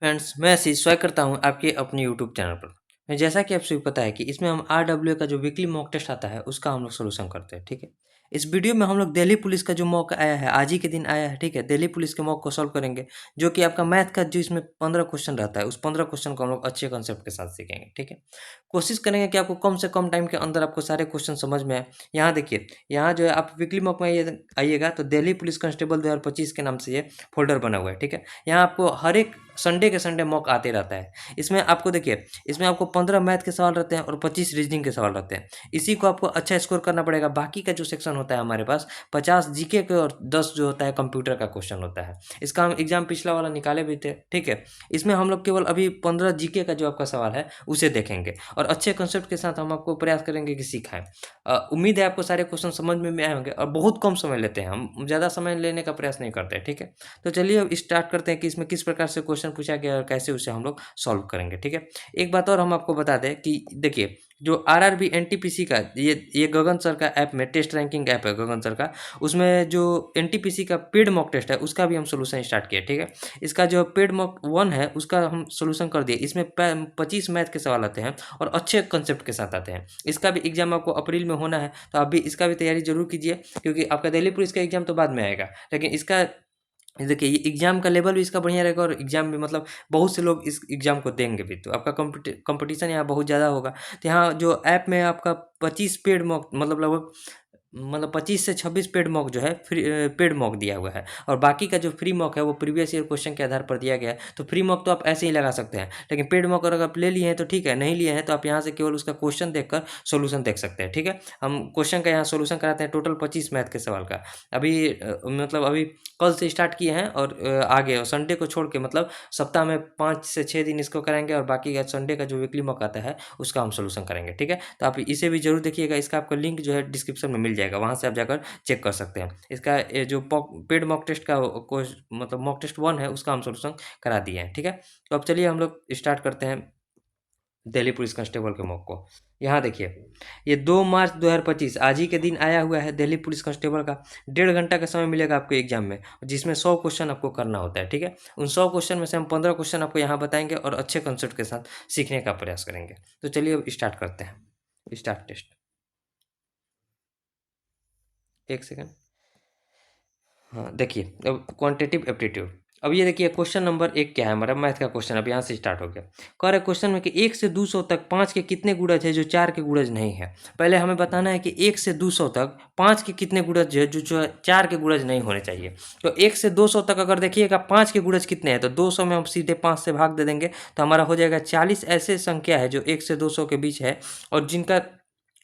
Friends, मैं आशीष स्वागत करता हूँ आपके अपने यूट्यूब चैनल पर। जैसा कि आप सभी पता है कि इसमें हम आरडब्ल्यू का जो वीकली मॉक टेस्ट आता है उसका हम लोग सोल्यूशन करते हैं, ठीक है। इस वीडियो में हम लोग दिल्ली पुलिस का जो मॉक आया है, आज ही के दिन आया है, ठीक है। दिल्ली पुलिस के मॉक को सॉल्व करेंगे, जो कि आपका मैथ का जो इसमें 15 क्वेश्चन रहता है, उस 15 क्वेश्चन को हम लोग अच्छे कंसेप्ट के साथ सीखेंगे, ठीक है। कोशिश करेंगे कि आपको कम से कम टाइम के अंदर आपको सारे क्वेश्चन समझ में आए। यहाँ देखिए, यहाँ जो है आप वीकली मॉक में आइएगा तो दिल्ली पुलिस कांस्टेबल 2025 के नाम से ये फोल्डर बना हुआ है, ठीक है। यहाँ आपको हर एक संडे के संडे मॉक आते रहता है। इसमें आपको देखिए, इसमें आपको 15 मैथ के सवाल रहते हैं और 25 रीजनिंग के सवाल रहते हैं। इसी को आपको अच्छा स्कोर करना पड़ेगा। बाकी का जो सेक्शन होता है हमारे पास 50 जीके के और 10 जो होता है कंप्यूटर का क्वेश्चन होता है। इसका हम एग्जाम पिछला वाला निकाले भी थे, ठीक है। इसमें हम लोग केवल अभी 15 जीके का जो आपका सवाल है उसे देखेंगे और अच्छे कंसेप्ट के साथ हम आपको प्रयास करेंगे कि सिखाएं। उम्मीद है आपको सारे क्वेश्चन समझ में आए होंगे और बहुत कम समय लेते हैं, हम ज़्यादा समय लेने का प्रयास नहीं करते, ठीक है। तो चलिए अब स्टार्ट करते हैं कि इसमें किस प्रकार से क्वेश्चन पूछा गया और कैसे उसे हम लोग सॉल्व करेंगे, ठीक है। एक बात और हम आपको बता दें कि देखिए, जो आरआरबी एनटीपीसी का ये गगन सर का ऐप में टेस्ट रैंकिंग ऐप है गगन सर का, उसमें जो एनटीपीसी का पेड मॉक टेस्ट है उसका भी हम सोल्यूशन स्टार्ट किया, ठीक है। इसका जो पेड मॉक 1 है उसका हम सोल्यूशन कर दिए। इसमें 25 मैथ के सवाल आते हैं और अच्छे कंसेप्ट के साथ आते हैं। इसका भी एग्जाम आपको अप्रैल में होना है, तो आप भी इसका भी तैयारी जरूर कीजिए, क्योंकि आपका दिल्ली पुलिस का एग्जाम तो बाद में आएगा, लेकिन इसका देखिए ये एग्जाम का लेवल भी इसका बढ़िया रहेगा और एग्जाम भी मतलब बहुत से लोग इस एग्जाम को देंगे भी, तो आपका कंपटीशन यहाँ बहुत ज़्यादा होगा। तो यहाँ जो ऐप में आपका 25 पेड मॉक मतलब लगभग 25 से 26 पेड मॉक जो है पेड मॉक दिया हुआ है और बाकी का जो फ्री मॉक है वो प्रीवियस ईयर क्वेश्चन के आधार पर दिया गया है। तो फ्री मॉक तो आप ऐसे ही लगा सकते हैं, लेकिन पेड मॉक अगर आप ले लिए हैं तो ठीक है, नहीं लिए हैं तो आप यहाँ से केवल उसका क्वेश्चन देखकर सोल्यूशन देख सकते हैं, ठीक है। हम क्वेश्चन का यहाँ सोल्यूशन कराते हैं टोटल 25 मैथ के सवाल का। अभी अभी कल से स्टार्ट किए हैं और आगे संडे को छोड़ के मतलब सप्ताह में 5 से 6 दिन इसको कराएंगे और बाकी का संडे का जो वीकली मॉक आता है उसका हम सोल्यूशन करेंगे, ठीक है। तो आप इसे भी जरूर देखिएगा। इसका आपका लिंक जो है डिस्क्रिप्शन में मिल जाएगा, वहाँ से आप जाकर चेक कर सकते हैं। इसका ये जो पेड मॉक टेस्ट का मतलब मॉक टेस्ट 1 है उसका हम सोल्यूशन करा दिए हैं, ठीक है। तो अब चलिए हम लोग स्टार्ट करते हैं दिल्ली पुलिस कांस्टेबल के मॉक को। यहाँ देखिए, ये 2 मार्च 2025 आज ही के दिन आया हुआ है दिल्ली पुलिस कांस्टेबल का। 1.5 घंटा का समय मिलेगा आपको एग्जाम में, जिसमें 100 क्वेश्चन आपको करना होता है, ठीक है। उन 100 क्वेश्चन में से हम 15 क्वेश्चन आपको यहाँ बताएंगे और अच्छे कंसेप्ट के साथ सीखने का प्रयास करेंगे। तो चलिए अब स्टार्ट करते हैं। स्टार्ट टेस्ट, एक सेकेंड। हाँ देखिए, अब क्वांटिटेटिव एप्टीट्यूड। अब ये देखिए क्वेश्चन नंबर 1 क्या है हमारा मैथ का क्वेश्चन। अब यहाँ से स्टार्ट हो गया। कह रहे क्वेश्चन में कि 1 से 200 तक 5 के कितने गुणज है जो 4 के गुणज नहीं है। पहले हमें बताना है कि 1 से 200 तक 5 के कितने गुणज है जो 4 के गुणज नहीं होने चाहिए। तो 1 से 200 तक अगर देखिएगा 5 के गुणज कितने हैं तो 200 में हम सीधे 5 से भाग दे देंगे तो हमारा हो जाएगा 40 ऐसे संख्या है जो 1 से 200 के बीच है और जिनका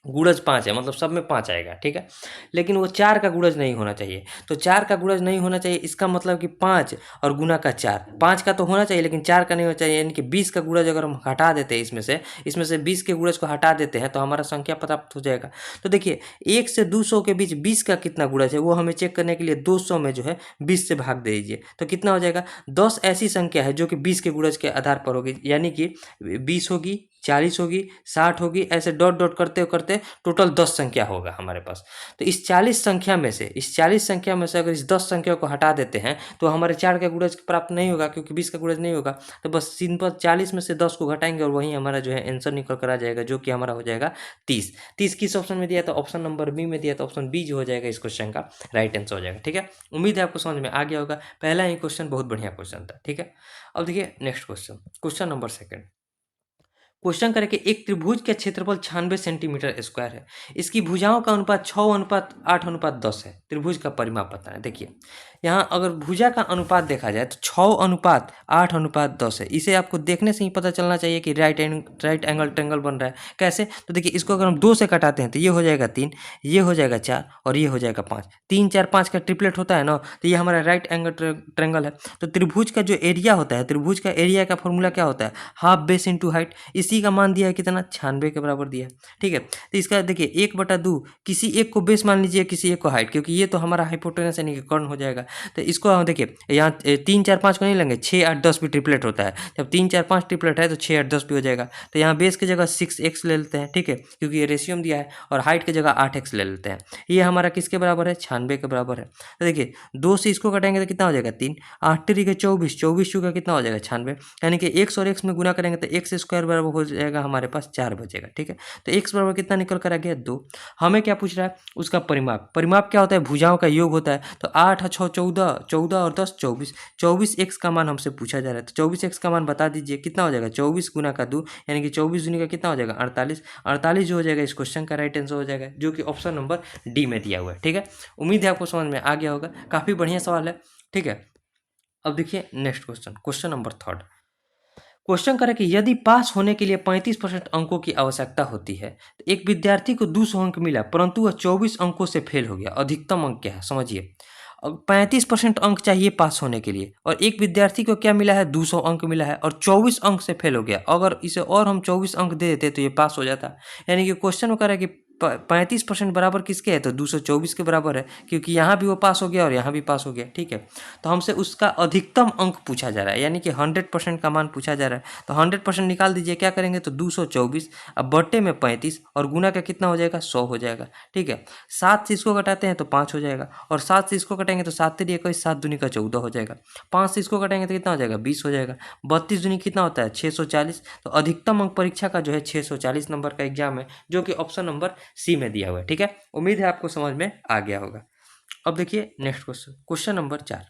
गुणज 5 है, मतलब सब में 5 आएगा, ठीक है। लेकिन वो 4 का गुणज नहीं होना चाहिए। तो 4 का गुणज नहीं होना चाहिए, इसका मतलब कि 5 और गुना का 4, 5 का तो होना चाहिए लेकिन 4 का नहीं होना चाहिए। यानी कि 20 का गुणज अगर हम हटा देते हैं इसमें से 20 के गुणज को हटा देते हैं तो हमारा संख्या प्राप्त हो जाएगा। तो देखिए 1 से 200 के बीच 20 का कितना गुणज है वो हमें चेक करने के लिए 200 में जो है 20 से भाग दे दीजिए तो कितना हो जाएगा। 10 ऐसी संख्या है जो कि 20 के गुणज के आधार पर होगी, यानी कि 20 होगी, 40 होगी, 60 होगी, ऐसे डॉट डॉट करते करते टोटल 10 संख्या होगा हमारे पास। तो इस 40 संख्या में से अगर इस 10 संख्या को हटा देते हैं तो हमारे 4 का गुणज प्राप्त नहीं होगा, क्योंकि 20 का गुणज नहीं होगा। तो बस सिंपल 40 में से 10 को घटाएंगे और वहीं हमारा जो है आंसर निकल कर आ जाएगा, जो कि हमारा हो जाएगा 30। 30 किस ऑप्शन में दिया, तो ऑप्शन नंबर बी में दिया, तो ऑप्शन बी जो हो जाएगा इस क्वेश्चन का राइट आंसर हो जाएगा, ठीक है। उम्मीद है आपको समझ में आ गया होगा। पहला ही क्वेश्चन बहुत बढ़िया क्वेश्चन था, ठीक है। अब देखिए next question, question number 2। Question करें कि एक त्रिभुज का क्षेत्रफल 96 सेंटीमीटर स्क्वायर है। इसकी भुजाओं का अनुपात 6:8:10 है। त्रिभुज का परिमाप बताना है। देखिए यहाँ अगर भुजा का अनुपात देखा जाए तो 6:8:10 है। इसे आपको देखने से ही पता चलना चाहिए कि राइट एंगल ट्रायंगल बन रहा है। कैसे, तो देखिए इसको अगर हम 2 से कटाते हैं तो ये हो जाएगा 3, ये हो जाएगा 4 और ये हो जाएगा 5। 3 4 5 का ट्रिपलेट होता है ना, तो ये हमारा राइट एंगल ट्रायंगल है। तो त्रिभुज का जो एरिया होता है, त्रिभुज का एरिया का फॉर्मूला क्या होता है, हाफ बेस इंटू हाइट। इस किसी का मान दिया है कितना 96 के बराबर दिया है, ठीक है। तो इसका देखिए 1/2 किसी एक को बेस मान लीजिए, किसी एक को हाइट, क्योंकि ये तो हमारा हाइपोटेनस यानी कि कर्ण हो जाएगा। तो इसको हम देखिए यहाँ 3 4 5 को नहीं लेंगे, 6 8 10 भी ट्रिपलेट होता है। जब 3 4 5 ट्रिपलेट है तो 6 8 10 भी हो जाएगा। तो यहाँ बेस की जगह 6x ले लेते हैं, ठीक है, क्योंकि ये रेशियो में दिया है, और हाइट की जगह 8x ले लेते हैं। ये हमारा किसके बराबर है, 96 के बराबर है। तो देखिए 2 से इसको कटेंगे तो कितना हो जाएगा 3, 8 3 के 24, 24 का कितना हो जाएगा 96, यानी कि x और x में गुना करेंगे तो x स्क्वायर बराबर हो जाएगा हमारे पास 4 बचेगा, ठीक है। तो x बराबर कितना निकल कर आ गया 2। हमें क्या पूछ रहा है, उसका परिमाप। परिमाप क्या होता है, भुजाओं का योग होता है। तो 8 6 14, 14 और 10 24, 24x का मान हमसे पूछा जा रहा है। तो 24x का मान बता दीजिए कितना हो जाएगा, 24 गुना का 2 यानी कि 24 दूनी का कितना हो जाएगा 48। 48 जो हो जाएगा इस क्वेश्चन का राइट आंसर हो जाएगा, जो कि ऑप्शन नंबर डी में दिया हुआ है, ठीक है। उम्मीद है आपको समझ में आ गया होगा, काफ़ी बढ़िया सवाल है, ठीक है। अब देखिए next question, question number 3। Question करें कि यदि पास होने के लिए 35% अंकों की आवश्यकता होती है, तो एक विद्यार्थी को 200 अंक मिला परंतु वह 24 अंकों से फेल हो गया, अधिकतम अंक क्या है समझिए। अब 35% अंक चाहिए पास होने के लिए, और एक विद्यार्थी को क्या मिला है 200 अंक मिला है, और 24 अंक से फेल हो गया। अगर इसे और हम 24 अंक दे देते तो ये पास हो जाता। यानी कि क्वेश्चन में कह रहा है कि 35% बराबर किसके है, तो 224 के बराबर है, क्योंकि यहाँ भी वो पास हो गया और यहाँ भी पास हो गया, ठीक है। तो हमसे उसका अधिकतम अंक पूछा जा रहा है, यानी कि 100% का मान पूछा जा रहा है। तो 100% निकाल दीजिए, क्या करेंगे तो 224 अब बट्टे में 35 और गुना का कितना हो जाएगा 100 हो जाएगा, ठीक है। 7 से इसको घटाते हैं तो 5 हो जाएगा, और 7 से इसको कटेंगे तो 7 3 21, 7 दूनी का 14 हो जाएगा। 5 से इसको कटेंगे तो कितना हो जाएगा 20 हो जाएगा। 32 दूनी कितना होता है 640। तो अधिकतम अंक परीक्षा का जो है 640 नंबर का एग्जाम है, जो कि ऑप्शन नंबर सी में दिया हुआ है, ठीक है। उम्मीद है आपको समझ में आ गया होगा। अब देखिए next question, question number 4।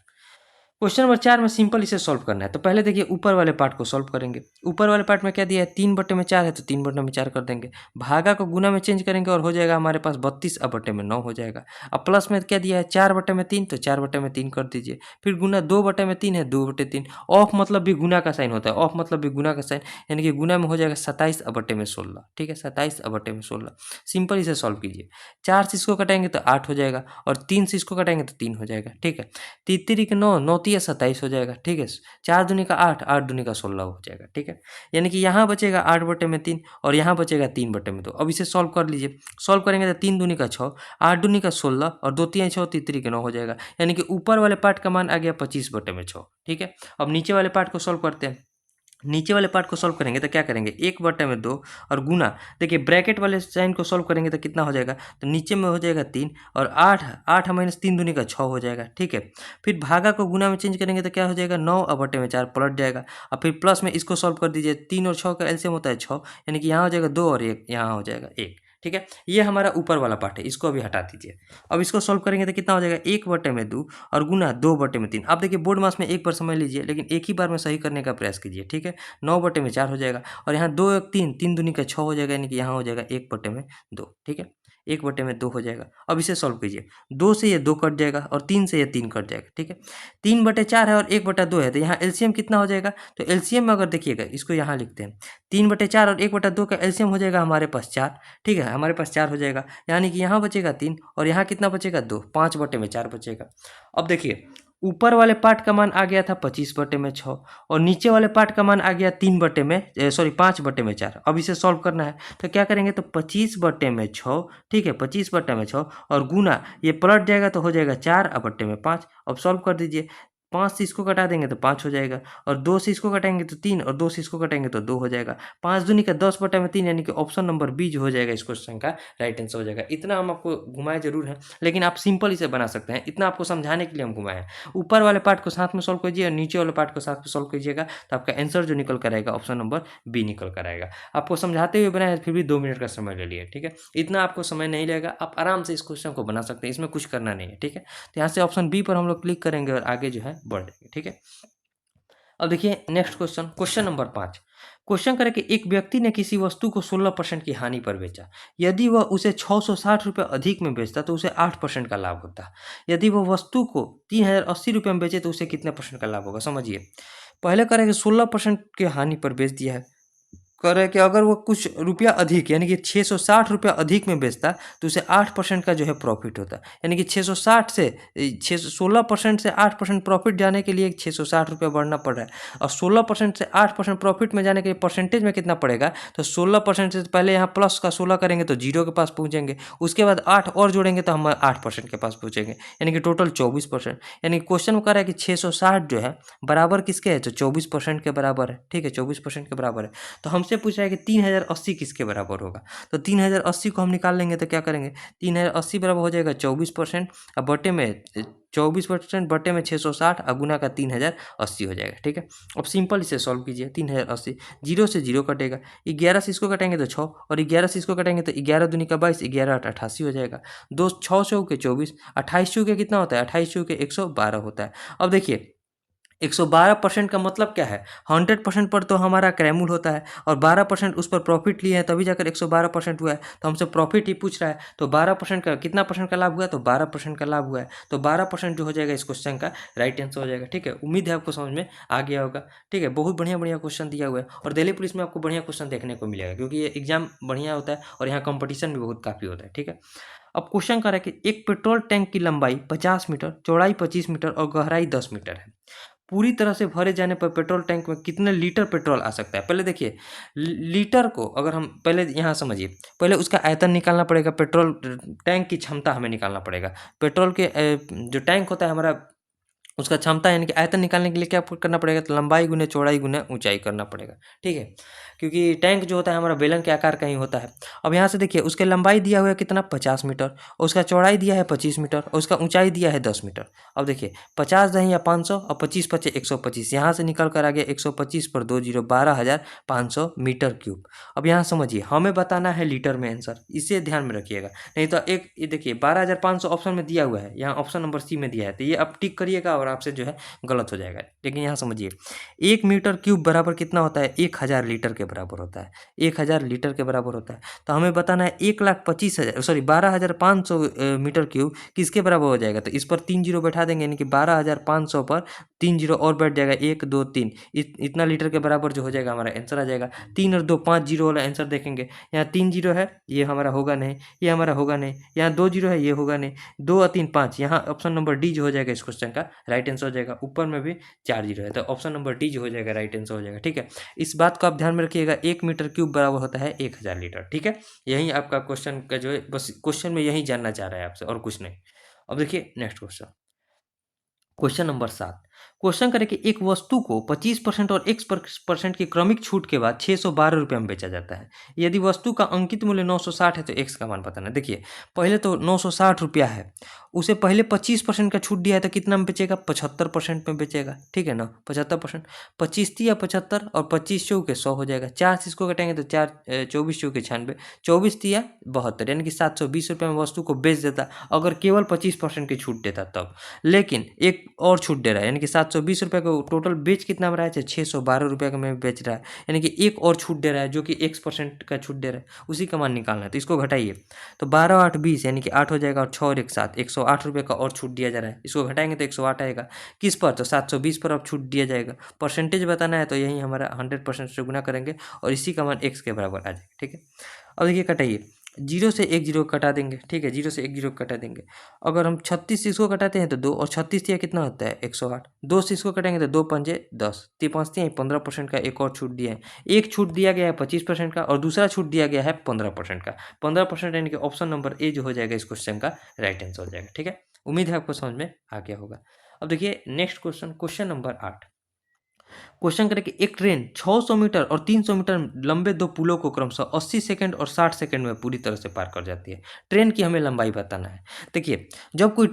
Question number 4 में सिंपल इसे सॉल्व करना है। तो पहले देखिए ऊपर वाले पार्ट को सॉल्व करेंगे। ऊपर वाले पार्ट में क्या दिया है, 3/4 है तो 3/4 कर देंगे। भागा को गुना में चेंज करेंगे और हो जाएगा हमारे पास 32 अब बटे में 9 हो जाएगा। अब प्लस में क्या दिया है 4/3, तो 4/3 कर दीजिए। फिर गुना 2/3 है 2/3। ऑफ मतलब भी गुना का साइन होता है, ऑफ मतलब भी गुना का साइन, यानी कि गुना में हो जाएगा 27 अब बटे में 16, ठीक है, 27 अब बटे में 16। सिंपल इसे सॉल्व कीजिए। 4 से इसको कटाएंगे तो 8 हो जाएगा, और 3 से इसको कटाएंगे तो 3 हो जाएगा, ठीक है। 3 3 के 9, 9 3 27 हो जाएगा, ठीक है। 4 दूनी का 8, 8 दूनी का 16 हो जाएगा, ठीक है। यानी कि यहाँ बचेगा 8/3 और यहाँ बचेगा 3/2। अब इसे सॉल्व कर लीजिए। सॉल्व करेंगे तो 3 दूनी का 6, 8 दूनी का 16 और 2 3 6, 3 3 के 9 हो जाएगा। यानी कि ऊपर वाले पार्ट का मान आ गया 25/6, ठीक है। अब नीचे वाले पार्ट को सॉल्व करते हैं। नीचे वाले पार्ट को सॉल्व करेंगे तो क्या करेंगे 1/2 और गुना, देखिए ब्रैकेट वाले साइन को सॉल्व करेंगे तो कितना हो जाएगा, तो नीचे में हो जाएगा 3 और 8, 8 माइनस 3 दूनी का 6 हो जाएगा, ठीक है। फिर भागा को गुना में चेंज करेंगे तो क्या हो जाएगा 9 अब बटे में 4 पलट जाएगा। और फिर प्लस में इसको सॉल्व कर दीजिए, 3 और 6 का एलसीएम होता है 6, यानी कि यहाँ हो जाएगा 2 और 1, यहाँ हो जाएगा 1, ठीक है। ये हमारा ऊपर वाला पार्ट है, इसको अभी हटा दीजिए। अब इसको सॉल्व करेंगे तो कितना हो जाएगा 1/2 और गुना 2/3। आप देखिए बोर्ड मास में एक बार समझ लीजिए, लेकिन एक ही बार में सही करने का प्रयास कीजिए, ठीक है। 9/4 हो जाएगा, और यहाँ 2 1 3, 3 दूनी का 6 हो जाएगा, यानी कि यहाँ हो जाएगा 1/2, ठीक है। 1/2 हो जाएगा। अब इसे सॉल्व कीजिए। 2 से ये 2 कट जाएगा और 3 से ये 3 कट जाएगा, ठीक है। 3/4 है और 1/2 है, तो यहाँ एलसीएम कितना हो जाएगा, तो एलसीएम में अगर देखिएगा, इसको यहाँ लिखते हैं, 3/4 और 1/2 का एलसीएम हो जाएगा हमारे पास 4, ठीक है, हमारे पास 4 हो जाएगा। यानी कि यहाँ बचेगा 3 और यहाँ कितना बचेगा 2, 5/4 बचेगा। अब देखिए ऊपर वाले पार्ट का मान आ गया था 25/6 और नीचे वाले पार्ट का मान आ गया 5/4। अब इसे सॉल्व करना है तो क्या करेंगे, तो 25/6, ठीक है, 25/6 और गुना ये पलट जाएगा तो हो जाएगा 4/5। अब सॉल्व कर दीजिए। 5 से इसको घटा देंगे तो 5 हो जाएगा, और 2 से इसको घटाएंगे तो 3 और 2 से इसको घटाएंगे तो 2 हो जाएगा। 5 दूनी का 10/3, यानी कि ऑप्शन नंबर बी जो हो जाएगा इस क्वेश्चन का राइट आंसर हो जाएगा। इतना हम आपको घुमाए जरूर है, लेकिन आप सिंपल इसे बना सकते हैं, इतना आपको समझाने के लिए हम घुमाए हैं। ऊपर वाले पार्ट को साथ में सॉल्व कीजिए और नीचे वाले पार्ट को साथ में सॉल्व कीजिएगा, तो आपका आंसर जो निकल कर आएगा ऑप्शन नंबर बी निकल कर आएगा। आपको समझाते हुए बनाया फिर भी 2 मिनट का समय ले लिए, ठीक है। इतना आपको समय नहीं लगेगा, आप आराम से इस क्वेश्चन को बना सकते हैं, इसमें कुछ करना नहीं है, ठीक है। तो यहाँ से ऑप्शन बी पर हम लोग क्लिक करेंगे और आगे जो है बढ़ जाएंगे, ठीक है। अब देखिए next question, question number 5। Question करें कि एक व्यक्ति ने किसी वस्तु को 16% की हानि पर बेचा। यदि वह उसे 660 रुपये अधिक में बेचता तो उसे 8% का लाभ होता। यदि वह वस्तु को 3080 रुपये में बेचे तो उसे कितने % का लाभ होगा, समझिए। पहले करें कि 16% की हानि पर बेच दिया है, कह रहे हैं कि अगर वो कुछ रुपया अधिक यानी कि 660 रुपया अधिक में बेचता है तो उसे 8% का जो है प्रॉफिट होता है। यानी कि 660 से 16% से 8% प्रॉफिट जाने के लिए 660 रुपया बढ़ना पड़ रहा है, और 16% से 8% प्रॉफिट में जाने के लिए परसेंटेज में कितना पड़ेगा, तो 16% से पहले यहाँ प्लस का 16 करेंगे तो जीरो के पास पहुँचेंगे, उसके बाद 8 और जोड़ेंगे तो हम 8% के पास पहुँचेंगे, यानी कि टोटल 24%। यानी क्वेश्चन में कह रहा है कि 660 जो है बराबर किसके है, तो 24% के बराबर है। ठीक है, 24% के बराबर है। तो हमसे पूछ रहा है कि 3080 किसके बराबर होगा, तो 3080 को हम निकाल लेंगे तो क्या करेंगे, 3080 बराबर हो जाएगा 24%, और बटे में 24% बटे में 660 और गुना का 3080 हो जाएगा। ठीक है, अब सिंपल इसे सॉल्व कीजिए। 3080 जीरो से जीरो कटेगा, 11 से इसको कटेंगे तो 6, और 11 से इसको कटेंगे तो 11 दूनी का 22, 11 8 88 हो जाएगा। 6 चौके 24, 28 चौके कितना होता है, 28 चौके 112 होता है। अब देखिए 112% का मतलब क्या है, 100% पर तो हमारा क्रैमूल होता है, और 12% उस पर प्रॉफिट लिए हैं तभी जाकर 112% हुआ है, तो हमसे प्रॉफिट ही पूछ रहा है, तो 12% का कितना परसेंट का लाभ हुआ है, तो 12% का लाभ हुआ है, तो 12% जो हो जाएगा इस क्वेश्चन का राइट आंसर हो जाएगा। ठीक है, उम्मीद है आपको समझ में आ गया होगा। ठीक है, बहुत बढ़िया बढ़िया क्वेश्चन दिया हुआ है, और दिल्ली पुलिस में आपको बढ़िया क्वेश्चन देखने को मिलेगा, क्योंकि ये एग्जाम बढ़िया होता है और यहाँ कंपटीशन भी बहुत काफ़ी होता है। ठीक है, अब क्वेश्चन कर रहा है कि एक पेट्रोल टैंक की लंबाई 50 मीटर, चौड़ाई 25 मीटर और गहराई 10 मीटर है। पूरी तरह से भरे जाने पर पेट्रोल टैंक में कितने लीटर पेट्रोल आ सकता है। पहले देखिए लीटर को अगर हम पहले यहाँ समझिए, पहले उसका आयतन निकालना पड़ेगा, पेट्रोल टैंक की क्षमता हमें निकालना पड़ेगा। पेट्रोल के जो टैंक होता है हमारा, उसका क्षमता यानी कि आयतन निकालने के लिए क्या करना पड़ेगा, तो लंबाई गुने चौड़ाई गुने ऊंचाई करना पड़ेगा। ठीक है, क्योंकि टैंक जो होता है हमारा बेलन के आकार का ही होता है। अब यहाँ से देखिए उसके लंबाई दिया हुआ है कितना, 50 मीटर, और उसका चौड़ाई दिया है 25 मीटर, और उसका ऊंचाई दिया है 10 मीटर। अब देखिए 50 दही या 500 और 25 पचे 125, यहाँ से निकल कर आ गया 125 पर 2 जीरो 12,500 मीटर क्यूब। अब यहाँ समझिए हमें बताना है लीटर में आंसर, इसे ध्यान में रखिएगा, नहीं तो एक ये देखिए 12,500 ऑप्शन में दिया हुआ है, यहाँ ऑप्शन नंबर सी में दिया है, तो ये अब टिक करिएगा और आपसे जो है गलत हो जाएगा। लेकिन यहाँ समझिए 1 मीटर क्यूब बराबर कितना होता है, 1000 लीटर के बराबर होता है, 1000 लीटर के बराबर होता है। तो हमें बताना है 1,25,000 सॉरी 12,500 मीटर क्यूब किसके बराबर हो जाएगा, तो इस पर 3 जीरो बैठा देंगे, यानी कि 12,500 पर 3 जीरो और बैठ जाएगा, 1 2 3 इतना लीटर के बराबर जो हो जाएगा हमारा आंसर आ जाएगा। 3 और 2 5 जीरो वाला आंसर देखेंगे, यहाँ 3 जीरो है ये हमारा होगा नहीं, ये हमारा होगा नहीं, यहाँ 2 जीरो है ये होगा नहीं, 2 और 3 5, यहाँ ऑप्शन नंबर डी जो हो जाएगा इस क्वेश्चन का राइट आंसर हो जाएगा। ऊपर में भी 4 जीरो है, तो ऑप्शन नंबर डी जो हो जाएगा राइट आंसर हो जाएगा। ठीक है, इस बात को आप ध्यान में रखिएगा, 1 मीटर क्यूब बराबर होता है 1000 लीटर। ठीक है, यही आपका क्वेश्चन का जो है, बस क्वेश्चन में यही जानना चाह रहा है आपसे और कुछ नहीं। अब देखिए next question, question number 7। Question करें कि एक वस्तु को 25% और x% की क्रमिक छूट के बाद 612 रुपये में बेचा जाता है। यदि वस्तु का अंकित मूल्य 960 है तो x का मान बताना। देखिए पहले तो 960 रुपया है, उसे पहले 25% का छूट दिया है तो कितना में बेचेगा, 75% में बेचेगा। ठीक है ना, 75%, 25 या 75 और 25 चौके 100 हो जाएगा। 4 से इसको कटेंगे तो 4 24 चौके 96, 24 या 72, यानी कि 720 रुपये में वस्तु को बेच देता अगर केवल 25% की छूट देता तब। लेकिन एक और छूट दे रहा है, यानी कि 720 रुपये को टोटल बेच कितना में रहा है, 612 रुपये का में बेच रहा है, यानी कि एक और छूट दे रहा है जो कि x% का छूट दे रहा है, उसी का मान निकालना है। तो इसको घटाइए तो 12 8 20, यानी कि 8 हो जाएगा, और 6 और 1 7, 108 रुपये का और छूट दिया जा रहा है। इसको घटाएंगे तो 108 आएगा, किस पर, तो 720 पर अब छूट दिया जाएगा। परसेंटेज बताना है तो यही हमारा 100% से गुना करेंगे और इसी का मान x के बराबर आ जाएगा। ठीक है, अब देखिए कटाइए, 0 से 1 जीरो कटा देंगे। ठीक है, 0 से 1 जीरो कटा देंगे। अगर हम 36 से इसको कटाते हैं तो 2, और 36 या कितना होता है 108, 2 से इसको कटेंगे तो 2 पंजे 10, 5 15% का एक और छूट दिया है। एक छूट दिया गया है 25% का और दूसरा छूट दिया गया है 15% का। 15% यानी कि ऑप्शन नंबर ए जो हो जाएगा इस क्वेश्चन का राइट आंसर हो जाएगा। ठीक है, उम्मीद है आपको समझ में आ गया होगा। अब देखिए next question, question number 8। Question करें कि एक ट्रेन 600 मीटर और 300 मीटर लंबे दो पुलों को क्रमशः 80 सेकंड और 60 सेकंड में पूरी तरह से पार कर जाती है। ट्रेन की हमें लंबाई बताना है। देखिए जब कोई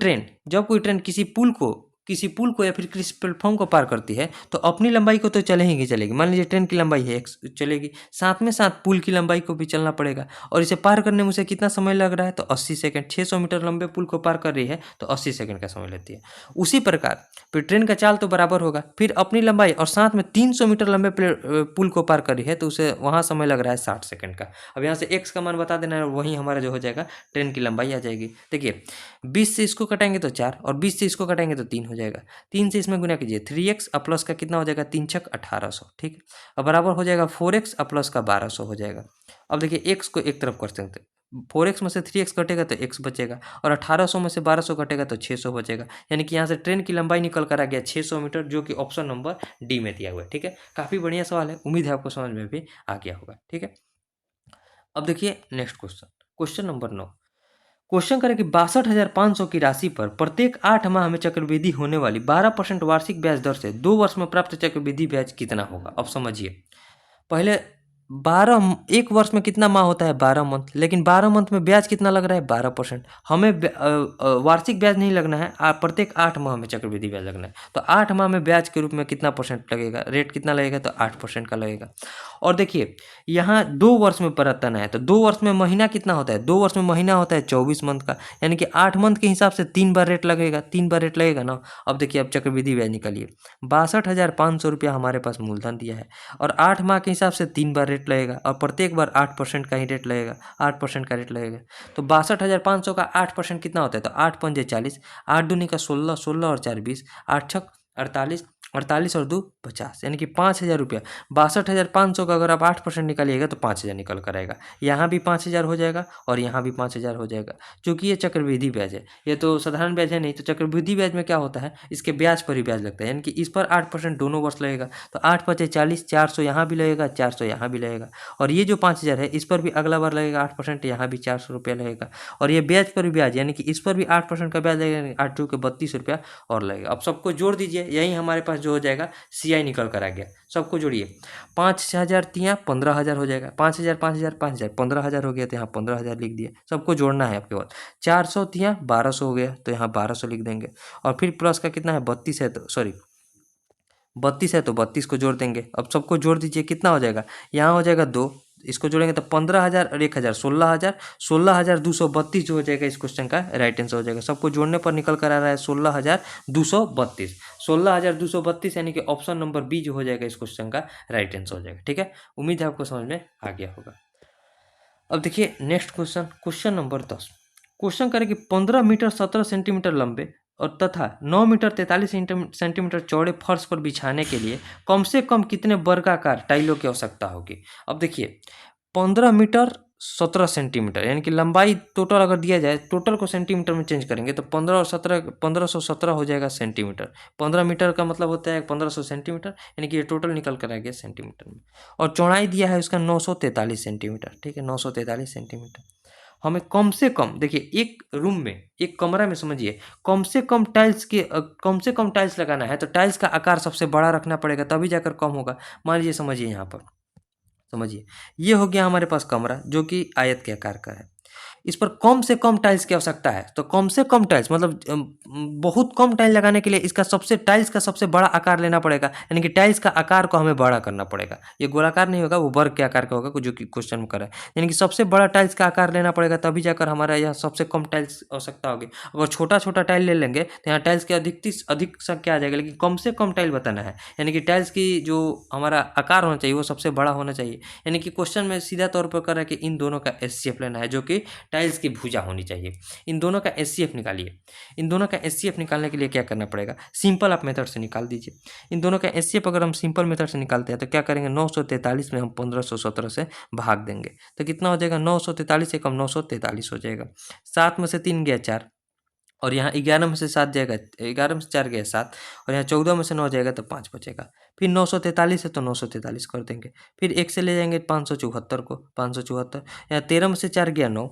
ट्रेन किसी पुल को या फिर किसी प्लेटफॉर्म को पार करती है तो अपनी लंबाई को तो चलेगी चलेगी। मान लीजिए ट्रेन की लंबाई है x चलेगी, साथ में साथ पुल की लंबाई को भी चलना पड़ेगा, और इसे पार करने में उसे कितना समय लग रहा है, तो 80 सेकंड। 600 मीटर लंबे पुल को पार कर रही है तो 80 सेकंड का समय लेती है। उसी प्रकार फिर ट्रेन का चाल तो बराबर होगा, फिर अपनी लंबाई और साथ में 300 मीटर लंबे पुल को पार कर रही है तो उसे वहाँ समय लग रहा है 60 सेकंड का। अब यहाँ से x का मान बता देना है, वही हमारा जो हो जाएगा ट्रेन की लंबाई आ जाएगी। देखिए 20 से इसको कटाएंगे तो 4 और 20 से इसको कटाएंगे तो 3 हो जाएगा, 3 से इसमें गुना कीजिए, 3x और प्लस का कितना हो जाएगा, 3 छक 1800, ठीक है। अब बराबर हो जाएगा 4x और प्लस का 1200 हो जाएगा। अब देखिए x को एक तरफ कर सकते हैं, 4x में से 3x कटेगा तो x बचेगा, और 1800 में से 1200 कटेगा तो 600 बचेगा। यानी कि यहाँ से ट्रेन की लंबाई निकल कर आ गया 600 मीटर, जो कि ऑप्शन नंबर डी में दिया हुआ है, ठीक है। काफ़ी बढ़िया सवाल है, उम्मीद है आपको समझ में भी आ गया होगा, ठीक है। अब देखिए next question, question number 9। Question करें कि 62,500 की राशि पर प्रत्येक 8 माह में चक्रवृद्धि होने वाली 12% वार्षिक ब्याज दर से 2 वर्ष में प्राप्त चक्रवृद्धि ब्याज कितना होगा। अब समझिए, पहले 1 वर्ष में कितना माह होता है, 12 मंथ, लेकिन 12 मंथ में ब्याज कितना लग रहा है, 12%। हमें वार्षिक ब्याज नहीं लगना है, प्रत्येक 8 माह में चक्रवृद्धि ब्याज लगना है। तो 8 माह में ब्याज के रूप में कितना परसेंट लगेगा, रेट कितना लगेगा, तो 8% का लगेगा। और देखिए यहाँ 2 वर्ष में परिवर्तन है, तो 2 वर्ष में महीना कितना होता है, 2 वर्ष में महीना होता है 24 मंथ का, यानी कि 8 मंथ के हिसाब से 3 बार रेट लगेगा, 3 बार रेट लगेगा ना। अब देखिए, अब चक्रवृद्धि ब्याज निकालिए, 62,500 रुपया हमारे पास मूलधन दिया है, और 8 माह के हिसाब से 3 बार रेट लगेगा, और प्रत्येक बार 8% का ही रेट लगेगा, 8% का रेट लगेगा। तो 62,500 का 8% कितना होता है, तो 8 पंजे 40, 8 दूनी का 16, 16 और 4 20, 8 छक 48, 48 और 2 50, यानी कि 5,000 रुपया। 62,500 का अगर आप 8% निकालिएगा तो 5,000 निकल कर आएगा। यहाँ भी 5,000 हो जाएगा और यहाँ भी 5,000 हो जाएगा, क्योंकि ये चक्रवृद्धि ब्याज है, ये तो साधारण ब्याज है नहीं। तो चक्रवृद्धि ब्याज में क्या होता है, इसके ब्याज पर ही ब्याज लगता है, यानी कि इस पर 8% दोनों वर्ष लगेगा। तो 8 पचे 40, 400 यहाँ भी लगेगा, 400 यहाँ भी लगेगा, और ये जो 5,000 है इस पर भी अगला बार लगेगा 8%, यहाँ भी 400 रुपया लगेगा, और ये ब्याज पर भी ब्याज, यानी कि इस पर भी 8% का ब्याज लगेगा, 8 के 32 रुपया और लगेगा। अब सबको जोड़ दीजिए, यही हमारे पास जो हो जाएगा CI निकल कर आ गया। सबको जोड़िए, 5,000 तिया 15,000 हो जाएगा, 5,000 5,000 5,000 15,000 हो गया, तो यहाँ 15,000 लिख दिए। सबको जोड़ना है आपके पास, 400 तिया 1200 हो गया, तो यहाँ 1200 लिख देंगे, और फिर प्लस का कितना है 32 है, तो सॉरी 32 है, तो 32 को जोड़ देंगे। अब सबको जोड़ दीजिए, कितना हो जाएगा, यहाँ हो जाएगा 2, इसको जोड़ेंगे तो 15,000 और 1,000 16,000, 16,232 जो हो जाएगा इस क्वेश्चन का राइट आंसर हो जाएगा। सबको जोड़ने पर निकल कर आ रहा है 16,232, 16,232, यानी कि ऑप्शन नंबर बी जो हो जाएगा इस क्वेश्चन का राइट आंसर हो जाएगा, ठीक है। उम्मीद है आपको समझ में आ गया होगा। अब देखिए next question, question number 10। Question करें कि 15 मीटर 17 सेंटीमीटर लंबे और तथा 9 मीटर 43 सेंटीमीटर चौड़े फर्श पर बिछाने के लिए कम से कम कितने वर्गाकार टाइलों की आवश्यकता होगी। अब देखिए 15 मीटर 17 सेंटीमीटर, यानी कि लंबाई टोटल अगर दिया जाए, टोटल को सेंटीमीटर में चेंज करेंगे तो 15 और 17 1517 हो जाएगा सेंटीमीटर। 15 मीटर का मतलब होता है 1500 सेंटीमीटर, यानी कि ये टोटल निकल कर आ गया सेंटीमीटर में। और चौड़ाई दिया है उसका 943 सेंटीमीटर, ठीक है, 943 सेंटीमीटर। हमें कम से कम, देखिए एक रूम में, एक कमरा में समझिए, कम से कम टाइल्स लगाना है, तो टाइल्स का आकार सबसे बड़ा रखना पड़ेगा, तभी जाकर कम होगा। मान लीजिए, समझिए यहाँ पर, समझिए ये हो गया हमारे पास कमरा जो कि आयत के आकार का है। इस पर कम से कम टाइल्स की आवश्यकता है, तो कम से कम टाइल्स मतलब बहुत कम टाइल्स लगाने के लिए इसका टाइल्स का सबसे बड़ा आकार लेना पड़ेगा, यानी कि टाइल्स का आकार को हमें बड़ा करना पड़ेगा। ये गोलाकार नहीं होगा, वो वर्ग के आकार का होगा, जो कि क्वेश्चन में करा है, यानी कि सबसे बड़ा टाइल्स का आकार लेना पड़ेगा, तभी जाकर हमारा यह सबसे कम टाइल्स आवश्यकता होगी। अगर छोटा छोटा टाइल ले लेंगे तो यहाँ टाइल्स की अधिक संख्या आ जाएगा, लेकिन कम से कम टाइल बताना है, यानी कि टाइल्स की जो हमारा आकार होना चाहिए वो सबसे बड़ा होना चाहिए। यानी कि क्वेश्चन में सीधा तौर पर कर रहा है कि इन दोनों का HCF लेना है, जो कि टाइल्स की भुजा होनी चाहिए। इन दोनों का HCF निकालिए। इन दोनों का HCF निकालने के लिए क्या करना पड़ेगा, सिंपल आप मेथड से निकाल दीजिए। इन दोनों का HCF अगर हम सिंपल मेथड से निकालते हैं तो क्या करेंगे, 943 में हम 1517 से भाग देंगे, तो कितना हो जाएगा, 943 से कम 943 हो जाएगा। 7 में से 3 गया 4, और यहाँ 11 में से 7 जाएगा, 11 में से 4 गया 7, और यहाँ 14 में से 9 जाएगा तो 5 बचेगा। फिर 943 है तो 943 कर देंगे, फिर 1 से ले जाएंगे 574 को, 574, यहाँ 13 में से 4 गया 9,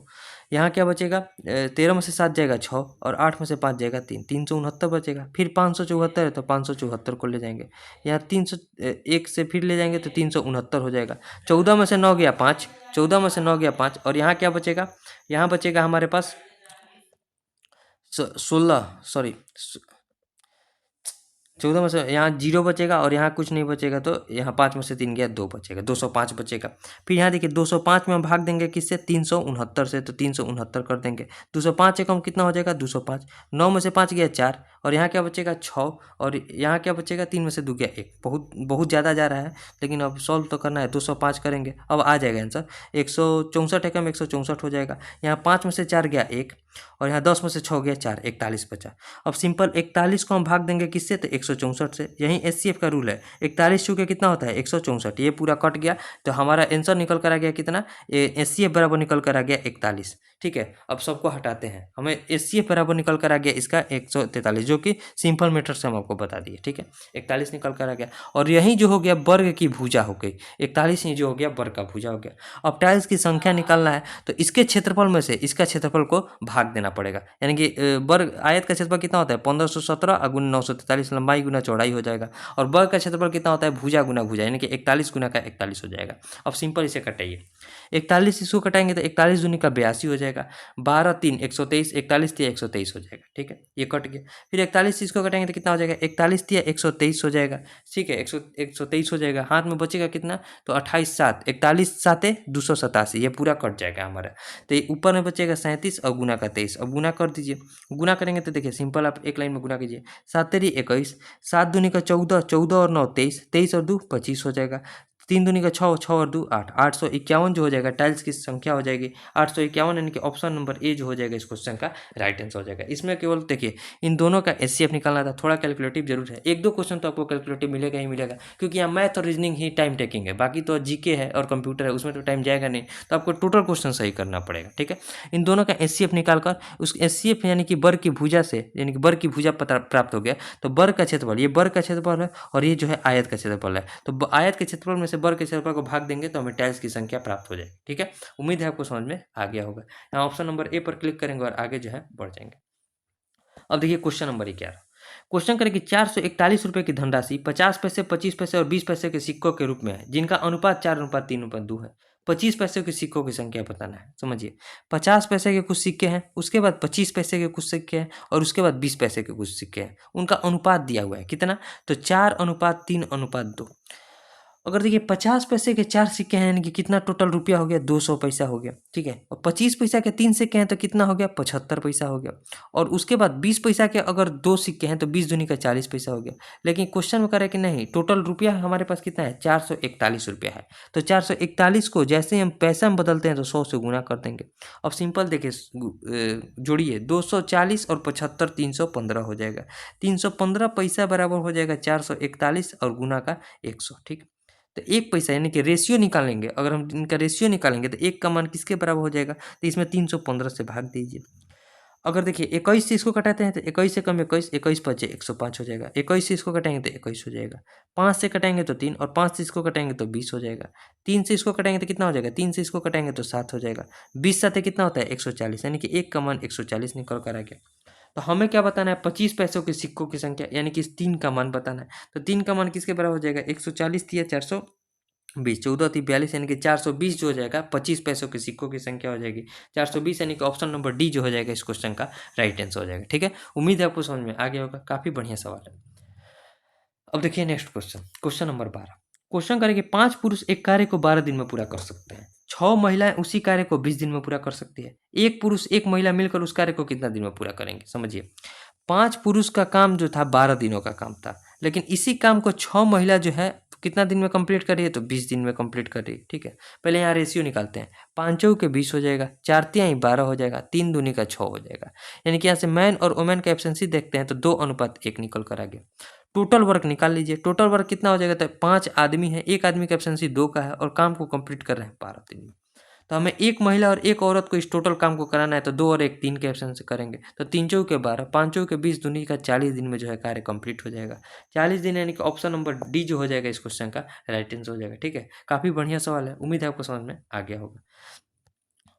यहाँ क्या बचेगा, 13 में से 7 जाएगा 6, और 8 में से 5 जाएगा 3, 369 बचेगा। फिर 574 है तो 574 को ले जाएंगे, यहाँ 301 से फिर ले जाएंगे तो 369 हो जाएगा। 14 में से 9 गया 5, 14 में से 9 गया 5, और यहाँ क्या बचेगा, यहाँ बचेगा हमारे पास 14 में से यहाँ 0 बचेगा, और यहाँ कुछ नहीं बचेगा, तो यहाँ 5 में से 3 गया 2 बचेगा, 205 बचेगा। फिर यहाँ देखिए 205 में हम भाग देंगे किससे, 369 से, तो 369 कर देंगे। 205 से कम कितना हो जाएगा, 205। 9 में से 5 गया 4, और यहाँ क्या बचेगा 6 और यहाँ क्या बचेगा 3 में से 2 गया 1। बहुत बहुत ज़्यादा जा रहा है, लेकिन अब सॉल्व तो करना है। 205 करेंगे, अब आ जाएगा आंसर 164 एकम 164 हो जाएगा। यहाँ 5 में से 4 गया 1 और यहाँ 10 में से 6 गया 4, 41 बचा। अब सिंपल 41 को हम भाग देंगे किससे, तो 164 से। यही एचसीएफ का रूल है, 41 चूँकि कितना होता है 164, ये पूरा कट गया तो हमारा आंसर निकल कर आ गया कितना, एचसीएफ बराबर निकल कर आ गया 41। ठीक है, अब सबको हटाते हैं, हमें एचसीएफ बराबर निकल कर आ गया इसका 143, जो कि सिंपल मेथड से हम आपको बता दिए। ठीक है, 41 निकल कर आ गया और यही जो हो गया वर्ग की भुजा हो गई, 41 ही जो हो गया वर्ग का भुजा हो गया। अब टाइल्स की संख्या निकालना है तो इसके क्षेत्रफल में से इसका क्षेत्रफल को भाग देना पड़ेगा, यानी कि वर्ग आयत का क्षेत्रफल कितना होता है 1517 गुना 943, लंबाई गुना चौड़ाई हो जाएगा। और वर्ग का क्षेत्रफल कितना होता है भुजा गुना भुजा, यानी कि 41 गुना का 41 हो जाएगा। अब सिंपल इसे कटाइए, 41 इसको कटाएंगे तो 41 दूनी का 82 हो जाएगा, 12 3 123, 41 तिया 123 हो जाएगा। ठीक है, ये कट गया। फिर 41 इसको कटाएंगे तो कितना हो जाएगा 41 तिया 123 हो जाएगा। ठीक है, 123 हो जाएगा, हाथ में बचेगा कितना, तो 28 7, 41 7 287, ये पूरा कट जाएगा हमारा। तो ये ऊपर में बचेगा 37 और गुना का 23। अब गुना कर दीजिए, गुना करेंगे तो देखिए सिंपल आप एक लाइन में गुना कीजिए, 7 तेरी 21, 7 दूनी का 14, 14 और 9 23, 23 और 2 25 हो जाएगा। 3 दूनी का 6, 6 और 2 8, 851 जो हो जाएगा टाइल्स की संख्या हो जाएगी 851, यानी कि ऑप्शन नंबर ए जो हो जाएगा इस क्वेश्चन का राइट आंसर हो जाएगा। इसमें केवल देखिए इन दोनों का एचसीएफ निकालना था, थोड़ा कैलकुलेटिव जरूर है, एक दो क्वेश्चन तो आपको कैलकुलेटिव मिलेगा ही मिलेगा, क्योंकि यहाँ मैथ और रीजनिंग ही टाइम टेकिंग है, बाकी तो जीके है और कंप्यूटर है उसमें तो टाइम जाएगा नहीं, तो आपको टोटल क्वेश्चन सही करना पड़ेगा। ठीक है, इन दोनों का एचसीएफ निकालकर उस एचसीएफ यानी कि वर्ग की भुजा से, यानी कि वर्ग की भुजा पता प्राप्त हो गया, तो वर्ग का क्षेत्रफल, ये वर्ग का क्षेत्रफल है और ये जो है आयत का क्षेत्रफल है, तो आयत के क्षेत्रफल में से वर्ग के क्षेत्रफल को भाग देंगे तो हमें टाइल्स की संख्या प्राप्त हो जाएगी। ठीक है, उम्मीद है आपको समझ में आ गया होगा। यहाँ ऑप्शन नंबर ए पर क्लिक करेंगे और आगे जो है बढ़ जाएंगे। अब देखिए क्वेश्चन नंबर 11, क्वेश्चन करें कि 441 रुपये की धनराशि 50 पैसे 25 पैसे और 20 पैसे के सिक्कों के रूप में है, जिनका अनुपात 4:3:2 है। 25 पैसे के सिक्कों की संख्या बताना है। समझिए, 50 पैसे के कुछ सिक्के हैं, उसके बाद 25 पैसे के कुछ सिक्के हैं और उसके बाद 20 पैसे के कुछ सिक्के हैं, उनका अनुपात दिया हुआ है कितना, तो 4:3:2। अगर देखिए 50 पैसे के 4 सिक्के हैं, यानी कि कितना टोटल रुपया हो गया 200 पैसा हो गया। ठीक है, और 25 पैसा के 3 सिक्के हैं तो कितना हो गया 75 पैसा हो गया। और उसके बाद 20 पैसा के अगर 2 सिक्के हैं तो 20 दूनी का 40 पैसा हो गया। लेकिन क्वेश्चन में करे कि नहीं, टोटल रुपया हमारे पास कितना है 441 रुपया है, तो 441 को जैसे ही हम पैसा में बदलते हैं तो 100 से गुना कर देंगे। अब सिंपल देखिए जोड़िए 240 और 75 315 हो जाएगा, 315 पैसा बराबर हो जाएगा 441 और गुना का 100। ठीक, तो एक पैसा यानी कि रेशियो निकालेंगे, अगर हम इनका रेशियो निकालेंगे तो एक का मान किसके बराबर हो जाएगा, तो इसमें 315 से भाग दीजिए। अगर देखिए 21 से इसको कटाते हैं तो 21 से कम 21, 21 पचे 105 हो जाएगा। 21 से इसको कटाएंगे तो 21 हो जाएगा। 5 से कटाएंगे तो 3 और 5 से इसको कटाएंगे तो 20 हो जाएगा। 3 से इसको कटाएंगे तो कितना हो जाएगा, 3 से इसको कटाएंगे तो 7 हो जाएगा। 20 साथ कितना होता है 140, यानी कि एक का मान 140 निकल कर आ गया। तो हमें क्या बताना है 25 पैसों के सिक्कों की संख्या, यानी कि इस 3 का मान बताना है। तो 3 का मान किसके बराबर हो जाएगा 140 या 420, 14 थी 42, यानी कि 420 जो हो जाएगा 25 पैसों के सिक्कों की संख्या हो जाएगी 420, यानी कि ऑप्शन नंबर डी जो हो जाएगा इस क्वेश्चन का राइट आंसर हो जाएगा। ठीक है, उम्मीद है आपको समझ में आ गया होगा, काफी बढ़िया सवाल है। अब देखिए next question, question number 12, question करेंगे 5 पुरुष एक कार्य को 12 दिन में पूरा कर सकते हैं, 6 महिलाएं उसी कार्य को 20 दिन में पूरा कर सकती है, एक पुरुष एक महिला मिलकर उस कार्य को कितना दिन में पूरा करेंगे। समझिए, 5 पुरुष का काम जो था 12 दिनों का काम था, लेकिन इसी काम को 6 महिला जो है कितना दिन में कंप्लीट कर रही है, तो 20 दिन में कंप्लीट कर रही है। ठीक है, पहले यहाँ रेशियो निकालते हैं, 5 के 20 हो जाएगा, 4 तिहाई 12 हो जाएगा, 3 दूनी का 6 हो जाएगा, यानी कि यहाँ से मैन और वुमेन का एब्सेंसी देखते हैं तो 2:1 निकल कर आ गया। टोटल वर्क निकाल लीजिए, टोटल वर्क कितना हो जाएगा, तो 5 आदमी है, एक आदमी का एब्सेंसी 2 का है और काम को कंप्लीट कर रहे हैं 12 दिन में। तो हमें एक महिला और एक औरत को इस टोटल काम को कराना है, तो 2 और 1 3 के ऑप्शन से करेंगे, तो 3 चौके 12, 5 चौके 20, दूनी का 40 दिन में जो है कार्य कंप्लीट हो जाएगा। 40 दिन यानी कि ऑप्शन नंबर डी जो हो जाएगा इस क्वेश्चन का राइट आंसर हो जाएगा। ठीक है, काफी बढ़िया सवाल है, उम्मीद है आपको समझ में आ गया होगा।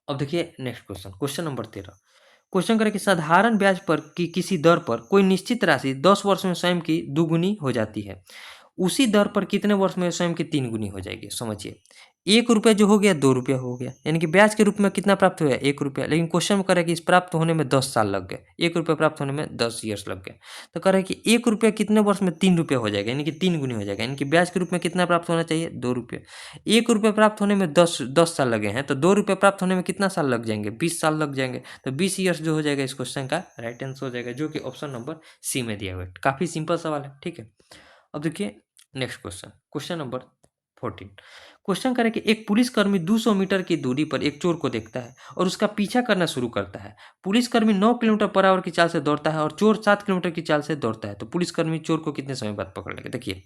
अब देखिए next question, question number 13, question करें कि साधारण ब्याज पर की किसी दर पर कोई निश्चित राशि 10 वर्ष में स्वयं की दुगुनी हो जाती है, उसी दर पर कितने वर्ष में स्वयं की 3 गुनी हो जाएगी। समझिए, ₹1 जो हो गया ₹2 हो गया, यानी कि ब्याज के रूप में कितना प्राप्त हुआ ₹1। लेकिन क्वेश्चन में कह रहा है कि इस प्राप्त होने में 10 साल लग गए, ₹1 प्राप्त होने में 10 ईयर्स लग गए। तो कह रहा है कि ₹1 कितने वर्ष में ₹3 हो जाएगा, यानी कि 3 गुनी हो जाएगा, यानी कि ब्याज के रूप में कितना प्राप्त होना चाहिए ₹2। ₹1 प्राप्त होने में 10 साल लगे हैं, तो ₹2 प्राप्त होने में कितना साल लग जाएंगे, 20 साल लग जाएंगे। तो 20 ईयर्स जो हो जाएगा इस क्वेश्चन का राइट आंसर हो जाएगा, जो कि ऑप्शन नंबर सी में दिया हुआ है। काफी सिंपल सवाल है, ठीक है। अब देखिए next question, question number 14। Question करें कि एक पुलिसकर्मी 200 मीटर की दूरी पर एक चोर को देखता है और उसका पीछा करना शुरू करता है। पुलिसकर्मी 9 किलोमीटर पर आवर की चाल से दौड़ता है और चोर 7 किलोमीटर की चाल से दौड़ता है, तो पुलिसकर्मी चोर को कितने समय बाद पकड़ लेगा। देखिए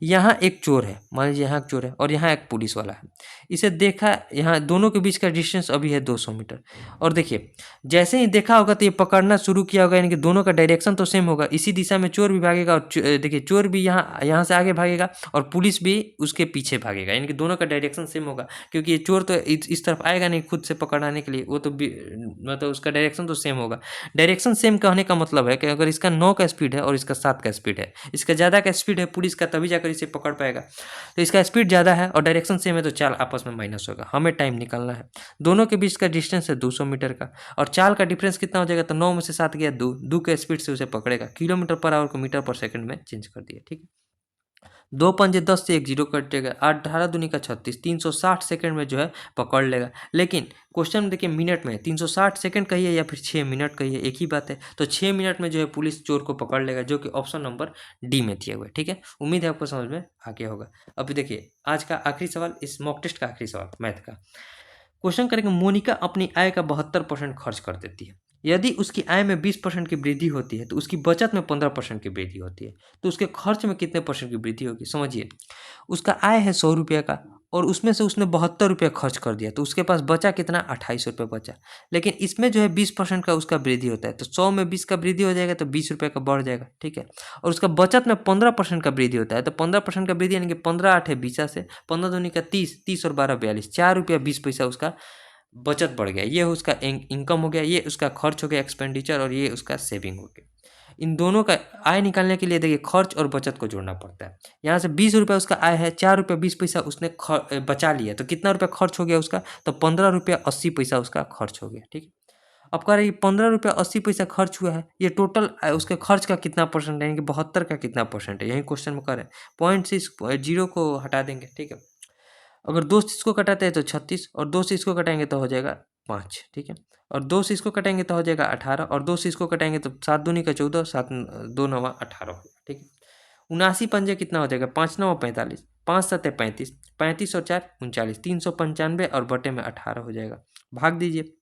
यहाँ एक चोर है, मान लीजिए यहाँ एक चोर है और यहाँ एक पुलिस वाला है। इसे देखा, यहाँ दोनों के बीच का डिस्टेंस अभी है 200 मीटर। और देखिए जैसे ही देखा होगा तो ये पकड़ना शुरू किया होगा, यानी कि दोनों का डायरेक्शन तो सेम होगा, इसी दिशा में चोर भी भागेगा और देखिए चोर भी यहाँ से आगे भागेगा और पुलिस भी उसके पीछे भागेगा, यानी कि दोनों का डायरेक्शन सेम होगा, क्योंकि ये चोर तो इस तरफ आएगा नहीं खुद से पकड़ाने के लिए, वो तो मतलब उसका डायरेक्शन तो सेम होगा। डायरेक्शन सेम कहने का मतलब है कि अगर इसका 9 का स्पीड है और इसका 7 का स्पीड है, इसका ज़्यादा का स्पीड है पुलिस का, तभी जाकर इसे पकड़ पाएगा। तो इसका स्पीड ज़्यादा है और डायरेक्शन सेम है, तो चाल आपस में माइनस होगा, हमें टाइम निकालना है। दोनों के बीच का डिस्टेंस है 200 मीटर का और चाल का डिफरेंस कितना हो जाएगा, तो 9 में से 7 गया 2, 2 के स्पीड से उसे पकड़ेगा। किलोमीटर पर आवर को मीटर पर सेकंड में चेंज कर दिया, ठीक है। 2 पंजे 10 से एक जीरो कटेगा, 18 दूनी का 36, 360 सेकंड में जो है पकड़ लेगा। लेकिन क्वेश्चन में देखिए मिनट में 360 सेकंड कहिए या फिर 6 मिनट कहिए, एक ही बात है। तो 6 मिनट में जो है पुलिस चोर को पकड़ लेगा, जो कि ऑप्शन नंबर डी में दिया हुआ है, ठीक है। उम्मीद है आपको समझ में आ गया होगा। अभी देखिए आज का आखिरी सवाल, इस मॉक टेस्ट का आखिरी सवाल मैथ का। क्वेश्चन करेंगे, मोनिका अपनी आय का 72% खर्च कर देती है। यदि उसकी आय में 20% की वृद्धि होती है तो उसकी बचत में 15% की वृद्धि होती है, तो उसके खर्च में कितने परसेंट की वृद्धि होगी। समझिए, उसका आय है 100 रुपये का और उसमें से उसने 72 रुपये खर्च कर दिया, तो उसके पास बचा कितना, 28 रुपये बचा। लेकिन इसमें जो है 20% का उसका वृद्धि होता है, तो 100 में 20 का वृद्धि हो जाएगा तो 20 रुपये का बढ़ जाएगा, ठीक है। और उसका बचत में 15% का वृद्धि होता है, तो 15% का वृद्धि यानी कि 15 8 है 20 से 15 दूनी का 30, 30 और 12 42, 4 रुपया 20 पैसा उसका बचत बढ़ गया। ये उसका इनकम हो गया, ये उसका खर्च हो गया एक्सपेंडिचर, और ये उसका सेविंग हो गया। इन दोनों का आय निकालने के लिए देखिए खर्च और बचत को जोड़ना पड़ता है। यहाँ से 20 रुपये उसका आय है, 4 रुपये 20 पैसा उसने बचा लिया, तो कितना रुपया खर्च हो गया उसका, तो 15 रुपया 80 पैसा उसका खर्च हो गया, ठीक है। अब कह रहे हैं 15 रुपया 80 पैसा खर्च हुआ है, ये टोटल उसके खर्च का कितना परसेंट है, यानी कि 72 का कितना परसेंट है, यही क्वेश्चन में कह रहे हैं। पॉइंट से जीरो को हटा देंगे, ठीक है। अगर 2 से इसको कटाते हैं तो 36 और 2 से इसको कटाएंगे तो हो जाएगा 5, ठीक है। और 2 से इसको कटाएंगे तो हो जाएगा 18 और 2 से इसको कटाएंगे तो 7 दूनी का 14, 7 2 9 18 हो जाएगा, ठीक है। 79 पंजे कितना हो जाएगा, 5 9 45, 5 7 35, 35 और 4 39, 395 और बटे में 18 हो जाएगा। भाग दीजिए,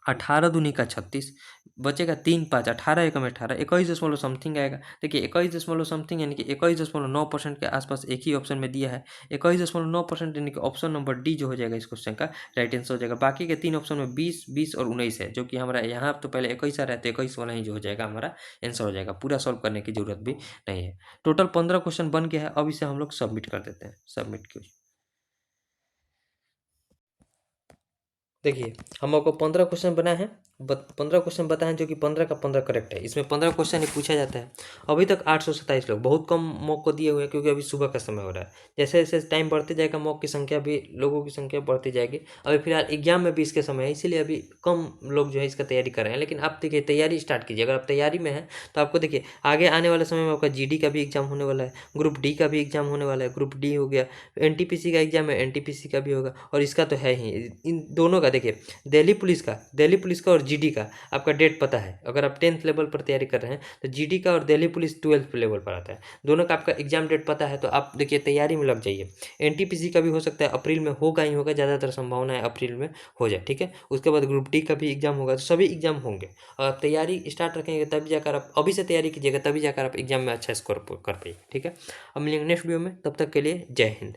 18 दूनी का 36, बचेगा 3 5, 18 एकम 18, 21 दशमलव समथिंग आएगा। देखिए 21 दशमलव समथिंग यानी कि 21.9% के आसपास एक ही ऑप्शन में दिया है। 21.9% यानी कि ऑप्शन नंबर डी जो हो जाएगा इस क्वेश्चन का राइट आंसर हो जाएगा। बाकी के 3 ऑप्शन में 20 20 और 19 है, जो कि हमारा यहाँ तो पहले 21 आ रहा है, तो 21 वाला ही जो हो जाएगा हमारा आंसर हो जाएगा। पूरा सॉल्व करने की जरूरत भी नहीं है। टोटल 15 क्वेश्चन बन गया है। अब इसे हम लोग सबमिट कर देते हैं। सबमिट क्वेश्चन देखिए, हम आपको 15 क्वेश्चन बनाए हैं, 15 क्वेश्चन बताए हैं, जो कि 15 का 15 करेक्ट है। इसमें 15 क्वेश्चन ही पूछा जाता है। अभी तक 827 लोग, बहुत कम मॉक को दिए हुए हैं, क्योंकि अभी सुबह का समय हो रहा है। जैसे जैसे टाइम बढ़ते जाएगा मॉक की संख्या भी, लोगों की संख्या बढ़ती जाएगी। अभी फिलहाल एग्जाम में भी इसके समय है, इसीलिए अभी कम लोग जो है इसका तैयारी कर रहे हैं। लेकिन आप देखिए तैयारी स्टार्ट कीजिए। अगर आप तैयारी में हैं तो आपको देखिए आगे आने वाले समय में आपका GD का भी एग्जाम होने वाला है, ग्रुप डी का भी एग्जाम होने वाला है। ग्रुप डी हो गया, NTPC का एग्जाम है, NTPC का भी होगा, और इसका तो है ही। इन दोनों का देखिए, दिल्ली पुलिस का और GD का आपका डेट पता है। अगर आप 10th लेवल पर तैयारी कर रहे हैं तो GD का और दिल्ली पुलिस 12th लेवल पर आता है। दोनों का आपका एग्जाम डेट पता है, तो आप देखिए तैयारी में लग जाइए। NTPC का भी हो सकता है अप्रैल में, होगा ही होगा, ज़्यादातर संभावना है अप्रैल में हो जाए, ठीक है। उसके बाद ग्रुप डी का भी एग्जाम होगा, तो सभी एग्जाम होंगे। और आप तैयारी स्टार्ट रखेंगे तभी जाकर, आप अभी से तैयारी कीजिएगा तभी जाकर आप एग्जाम में अच्छा स्कोर कर पाइए, ठीक है। अब मिलेंगे नेक्स्ट वीडियो में, तब तक के लिए जय हिंद।